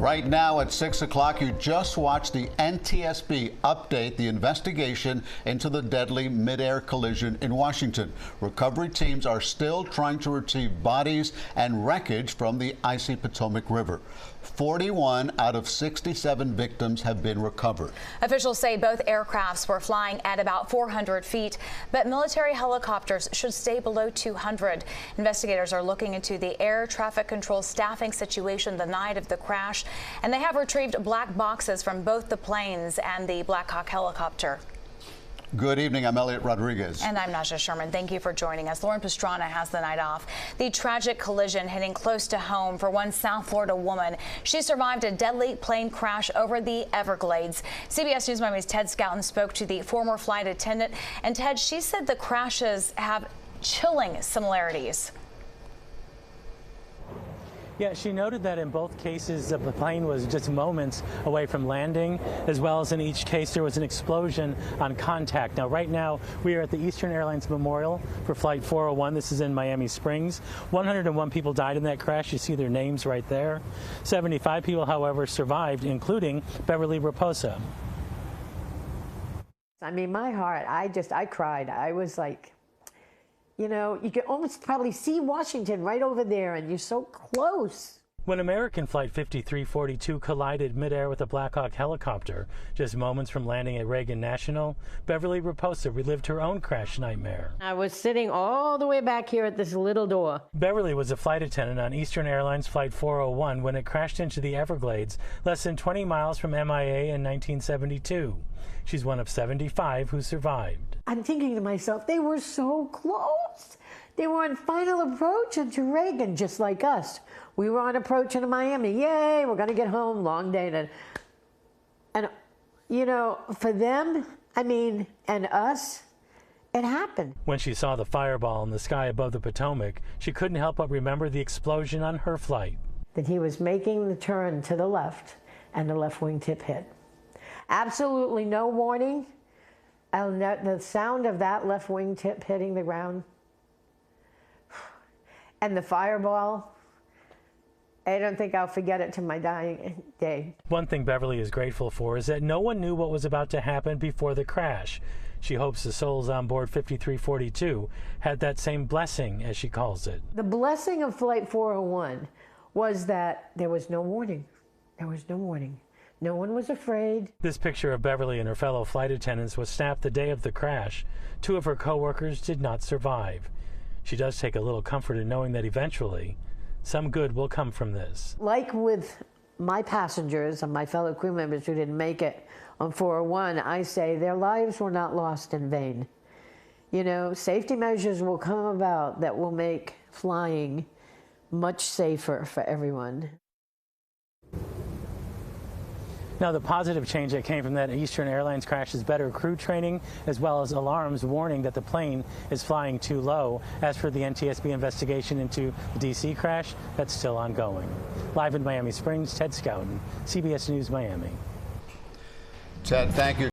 Right now at 6 o'clock, you just watched the NTSB update the investigation into the deadly midair collision in Washington. Recovery teams are still trying to retrieve bodies and wreckage from the icy Potomac River. 41 out of 67 victims have been recovered. Officials say both aircrafts were flying at about 400 feet, but military helicopters should stay below 200. Investigators are looking into the air traffic control staffing situation the night of the crash, and they have retrieved black boxes from both the planes and the Black Hawk helicopter. Good evening. I'm Elliot Rodriguez. And I'm Nasha Sherman. Thank you for joining us. Lauren Pastrana has the night off. The tragic collision hitting close to home for one South Florida woman. She survived a deadly plane crash over the Everglades. CBS News Miami's Ted Scouten spoke to the former flight attendant. And Ted, she said the crashes have chilling similarities. Yeah, she noted that in both cases the plane was just moments away from landing, as well as in each case there was an explosion on contact. Now, right now, we are at the Eastern Airlines Memorial for Flight 401. This is in Miami Springs. 101 people died in that crash. You see their names right there. 75 people, however, survived, including Beverly Raposa. I mean, my heart, I cried. I was like, you know, you can almost probably see Washington right over there, and you're so close. When American Flight 5342 collided midair with a Black Hawk helicopter, just moments from landing at Reagan National, Beverly Raposa relived her own crash nightmare. I was sitting all the way back here at this little door. Beverly was a flight attendant on Eastern Airlines Flight 401 when it crashed into the Everglades, less than 20 miles from MIA in 1972. She's one of 75 who survived. I'm thinking to myself, they were so close. They were on final approach into Reagan, just like us. We were on approach into Miami. Yay, we're going to get home. Long day. And, you know, for them, I mean, and us, it happened. When she saw the fireball in the sky above the Potomac, she couldn't help but remember the explosion on her flight. That he was making the turn to the left, and the left wingtip hit. Absolutely no warning. The sound of that left wingtip hitting the ground and the fireball, I don't think I'll forget it to my dying day. One thing Beverly is grateful for is that no one knew what was about to happen before the crash. She hopes the souls on board 5342 had that same blessing, as she calls it. The blessing of Flight 401 was that there was no warning. There was no warning. No one was afraid. This picture of Beverly and her fellow flight attendants was snapped the day of the crash. Two of her co-workers did not survive. She does take a little comfort in knowing that eventually some good will come from this. Like with my passengers and my fellow crew members who didn't make it on 401, I say their lives were not lost in vain. You know, safety measures will come about that will make flying much safer for everyone. Now, the positive change that came from that Eastern Airlines crash is better crew training, as well as alarms warning that the plane is flying too low. As for the NTSB investigation into the D.C. crash, that's still ongoing. Live in Miami Springs, Ted Scouten, CBS News, Miami. Ted, thank you.